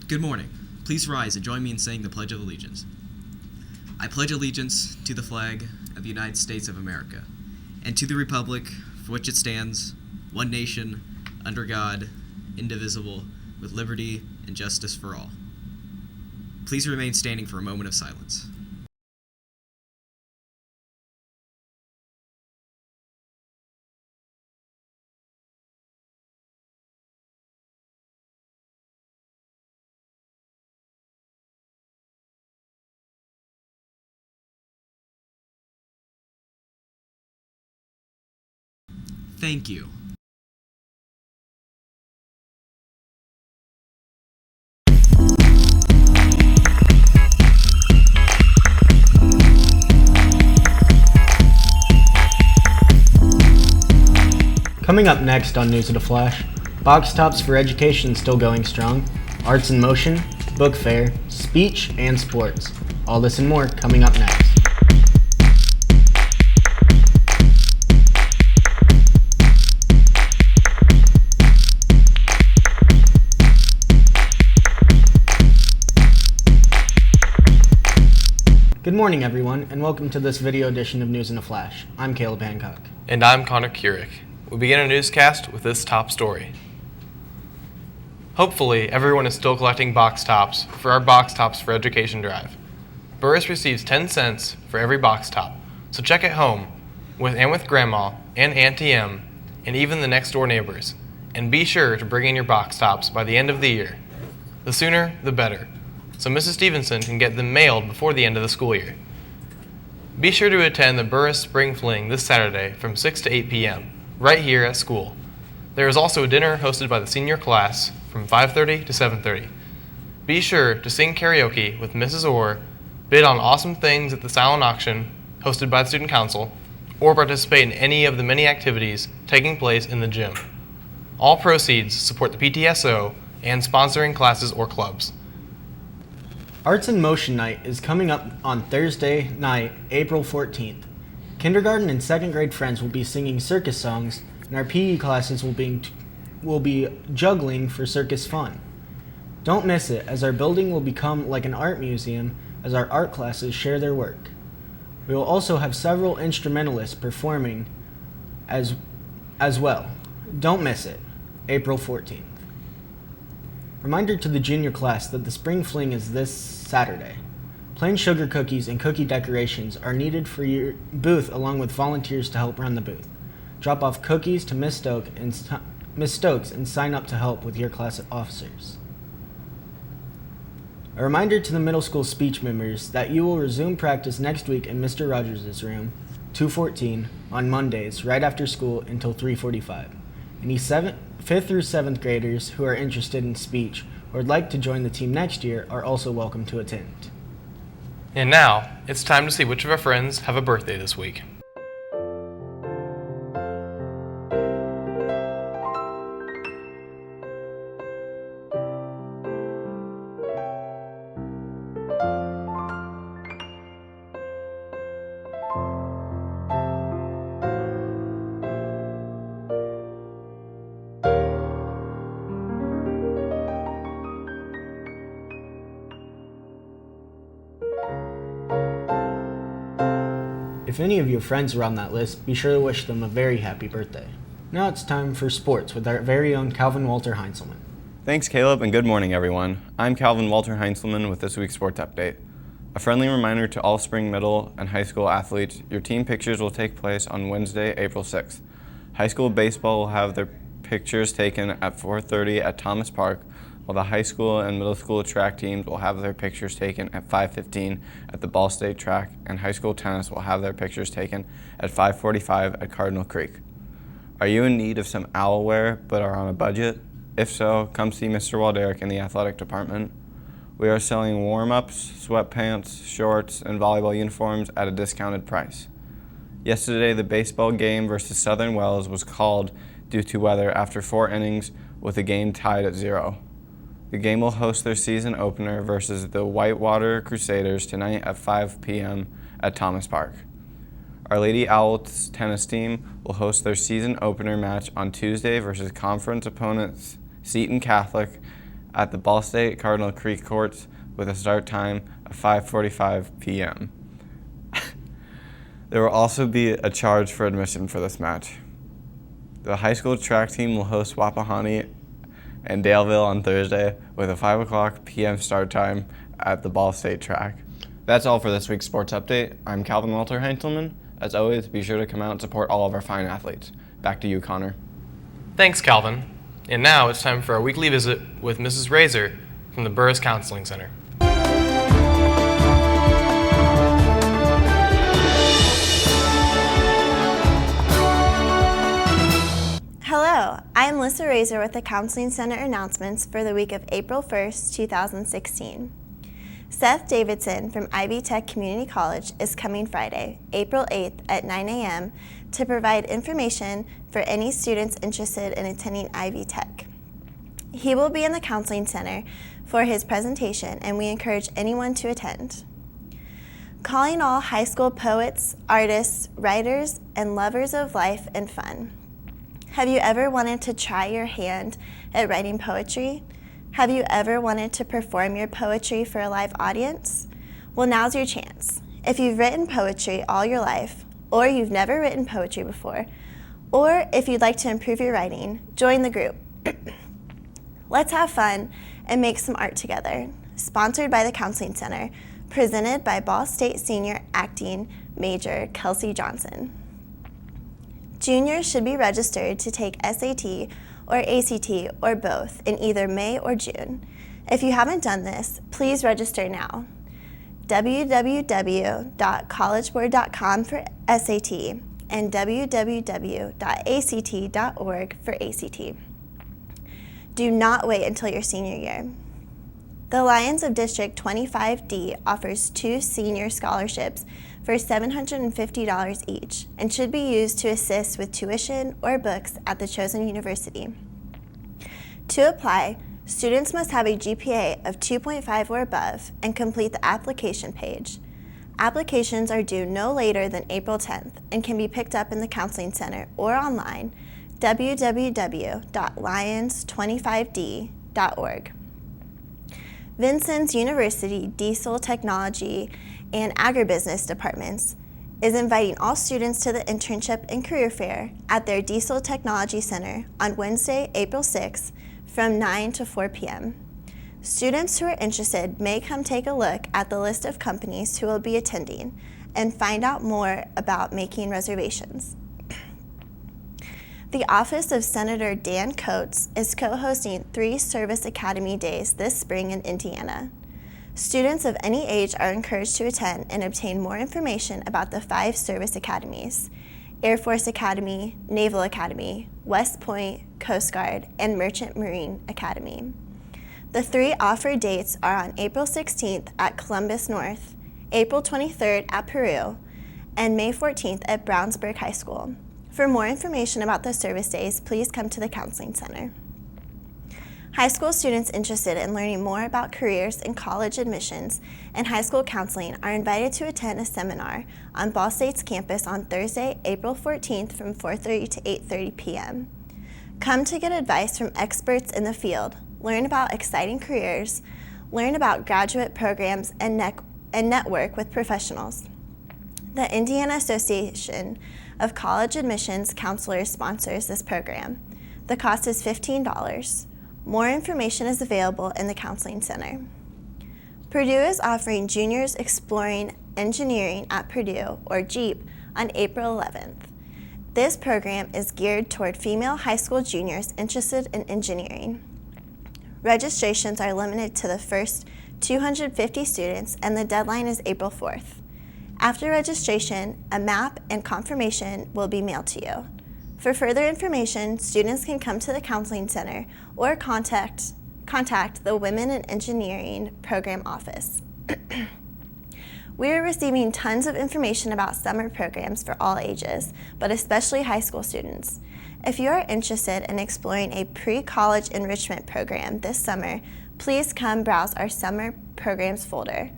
Good morning. Please rise and join me in saying the Pledge of Allegiance. I pledge allegiance to the flag of the United States of America and to the republic for which it stands, one nation, under God, indivisible, with liberty and justice for all. Please remain standing for a moment of silence. Thank you. Coming up next on News at a Flash, box tops for education still going strong, arts in motion, book fair, speech, and sports. All this and more coming up next. Good morning, everyone, and welcome to this video edition of News in a Flash. I'm Caleb Hancock. And I'm Kurek. We begin our newscast with this top story. Hopefully, everyone is still collecting box tops for our Box Tops for Education drive. Burris receives 10 cents for every box top, so check at home with Grandma and Auntie M and even the next door neighbors. And be sure to bring in your box tops by the end of the year. The sooner, the better, so Mrs. Stevenson can get them mailed before the end of the school year. Be sure to attend the Burris Spring Fling this Saturday from 6 to 8 p.m. right here at school. There is also a dinner hosted by the senior class from 5:30 to 7:30. Be sure to sing karaoke with Mrs. Orr, bid on awesome things at the silent auction hosted by the Student Council, or participate in any of the many activities taking place in the gym. All proceeds support the PTSO and sponsoring classes or clubs. Arts in Motion Night is coming up on Thursday night, April 14th. Kindergarten and second grade friends will be singing circus songs, and our PE classes will be juggling for circus fun. Don't miss it, as our building will become like an art museum as our art classes share their work. We will also have several instrumentalists performing as well. Don't miss it, April 14th. Reminder to the junior class that the Spring Fling is this Saturday. Plain sugar cookies and cookie decorations are needed for your booth along with volunteers to help run the booth. Drop off cookies to Miss Stokes and sign up to help with your class officers. A reminder to the middle school speech members that you will resume practice next week in Mr. Rogers' room, 214, on Mondays right after school until 3:45. Any 5th through 7th graders who are interested in speech or would like to join the team next year are also welcome to attend. And now, it's time to see which of our friends have a birthday this week. If any of your friends are on that list, be sure to wish them a very happy birthday. Now it's time for sports with our very own Calvin Walter Heintzelman. Thanks, Caleb, and good morning, everyone. I'm Calvin Walter Heintzelman with this week's sports update. A friendly reminder to all spring middle and high school athletes, your team pictures will take place on Wednesday, April 6th. High school baseball will have their pictures taken at 4:30 at Thomas Park, while the high school and middle school track teams will have their pictures taken at 5:15 at the Ball State track, and high school tennis will have their pictures taken at 5:45 at Cardinal Creek. Are you in need of some owlwear but are on a budget? If so, come see Mr. Walderick in the athletic department. We are selling warm-ups, sweatpants, shorts, and volleyball uniforms at a discounted price. Yesterday, the baseball game versus Southern Wells was called due to weather after 4 innings with the game tied at 0. The game will host their season opener versus the Whitewater Crusaders tonight at 5 p.m. at Thomas Park. Our Lady Owls tennis team will host their season opener match on Tuesday versus conference opponents Seton Catholic at the Ball State Cardinal Creek Courts with a start time of 5:45 p.m. There will also be a charge for admission for this match. The high school track team will host Wapahani and Daleville on Thursday with a 5 p.m. start time at the Ball State track. That's all for this week's sports update. I'm Calvin Walter Heintzelman. As always, be sure to come out and support all of our fine athletes. Back to you, Connor. Thanks, Calvin. And now it's time for our weekly visit with Mrs. Razor from the Burris Counseling Center. Hello, I am Lisa Razor with the Counseling Center announcements for the week of April 1st, 2016. Seth Davidson from Ivy Tech Community College is coming Friday, April 8th at 9 a.m. to provide information for any students interested in attending Ivy Tech. He will be in the Counseling Center for his presentation, and we encourage anyone to attend. Calling all high school poets, artists, writers, and lovers of life and fun. Have you ever wanted to try your hand at writing poetry? Have you ever wanted to perform your poetry for a live audience? Well, now's your chance. If you've written poetry all your life, or you've never written poetry before, or if you'd like to improve your writing, join the group. Let's have fun and make some art together. Sponsored by the Counseling Center, presented by Ball State Senior Acting Major Kelsey Johnson. Juniors should be registered to take SAT or ACT or both in either May or June. If you haven't done this, please register now. www.collegeboard.com for SAT and www.act.org for ACT. Do not wait until your senior year. The Lions of District 25D offers 2 senior scholarships for $750 each and should be used to assist with tuition or books at the chosen university. To apply, students must have a GPA of 2.5 or above and complete the application page. Applications are due no later than April 10th and can be picked up in the Counseling Center or online, www.lions25d.org. Vincennes University Diesel Technology and Agribusiness departments is inviting all students to the Internship and Career Fair at their Diesel Technology Center on Wednesday, April 6th from 9 to 4 p.m. Students who are interested may come take a look at the list of companies who will be attending and find out more about making reservations. The Office of Senator Dan Coates is co-hosting 3 Service Academy Days this spring in Indiana. Students of any age are encouraged to attend and obtain more information about the 5 service academies: Air Force Academy, Naval Academy, West Point, Coast Guard, and Merchant Marine Academy. The 3 offered dates are on April 16th at Columbus North, April 23rd at Peru, and May 14th at Brownsburg High School. For more information about the service days, please come to the Counseling Center. High school students interested in learning more about careers and college admissions and high school counseling are invited to attend a seminar on Ball State's campus on Thursday, April 14th from 4:30 to 8:30 p.m. Come to get advice from experts in the field, learn about exciting careers, learn about graduate programs, and network with professionals. The Indiana Association of College Admissions Counselors sponsors this program. The cost is $15. More information is available in the Counseling Center. Purdue is offering Juniors Exploring Engineering at Purdue, or JEEP, on April 11th. This program is geared toward female high school juniors interested in engineering. Registrations are limited to the first 250 students, and the deadline is April 4th. After registration, a map and confirmation will be mailed to you. For further information, students can come to the Counseling Center or contact the Women in Engineering Program Office. We are receiving tons of information about summer programs for all ages, but especially high school students. If you are interested in exploring a pre-college enrichment program this summer, please come browse our summer programs folder.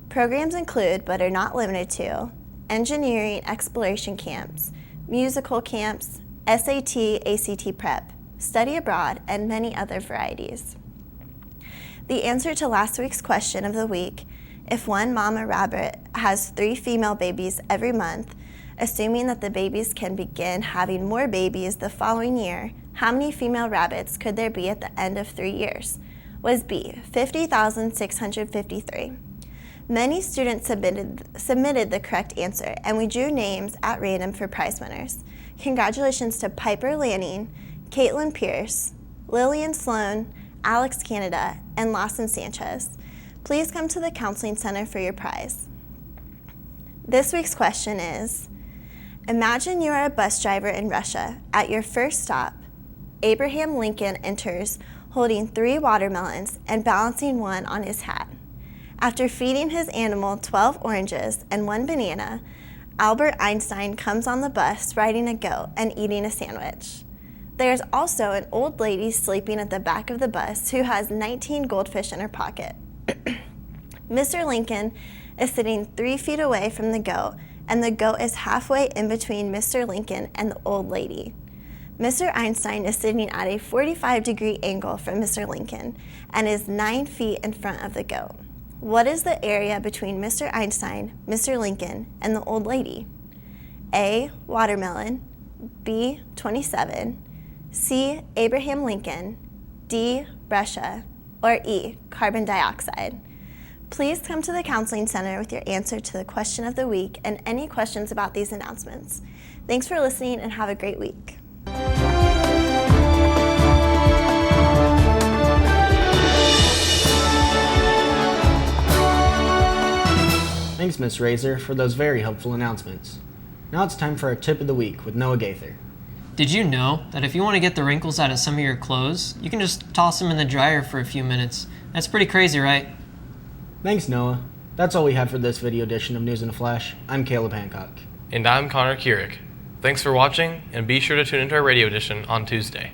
Programs include, but are not limited to, engineering exploration camps, musical camps, SAT, ACT prep, study abroad, and many other varieties. The answer to last week's question of the week: if one mama rabbit has 3 female babies every month, assuming that the babies can begin having more babies the following year, how many female rabbits could there be at the end of 3 years? Was B, 50,653. Many students submitted the correct answer, and we drew names at random for prize winners. Congratulations to Piper Lanning, Caitlin Pierce, Lillian Sloan, Alex Canada, and Lawson Sanchez. Please come to the Counseling Center for your prize. This week's question is: imagine you are a bus driver in Russia. At your first stop, Abraham Lincoln enters holding 3 watermelons and balancing one on his hat. After feeding his animal 12 oranges and 1 banana, Albert Einstein comes on the bus riding a goat and eating a sandwich. There's also an old lady sleeping at the back of the bus who has 19 goldfish in her pocket. Mr. Lincoln is sitting 3 feet away from the goat, and the goat is halfway in between Mr. Lincoln and the old lady. Mr. Einstein is sitting at a 45-degree angle from Mr. Lincoln and is 9 feet in front of the goat. What is the area between Mr. Einstein, Mr. Lincoln, and the old lady? A, watermelon, B, 27, C, Abraham Lincoln, D, Russia, or E, carbon dioxide. Please come to the Counseling Center with your answer to the question of the week and any questions about these announcements. Thanks for listening and have a great week. Thanks, Miss Razor, for those very helpful announcements. Now it's time for our tip of the week with Noah Gaither. Did you know that if you want to get the wrinkles out of some of your clothes, you can just toss them in the dryer for a few minutes? That's pretty crazy, right? Thanks, Noah. That's all we have for this video edition of News in a Flash. I'm Caleb Hancock. And I'm Connor Kurek. Thanks for watching, and be sure to tune into our radio edition on Tuesday.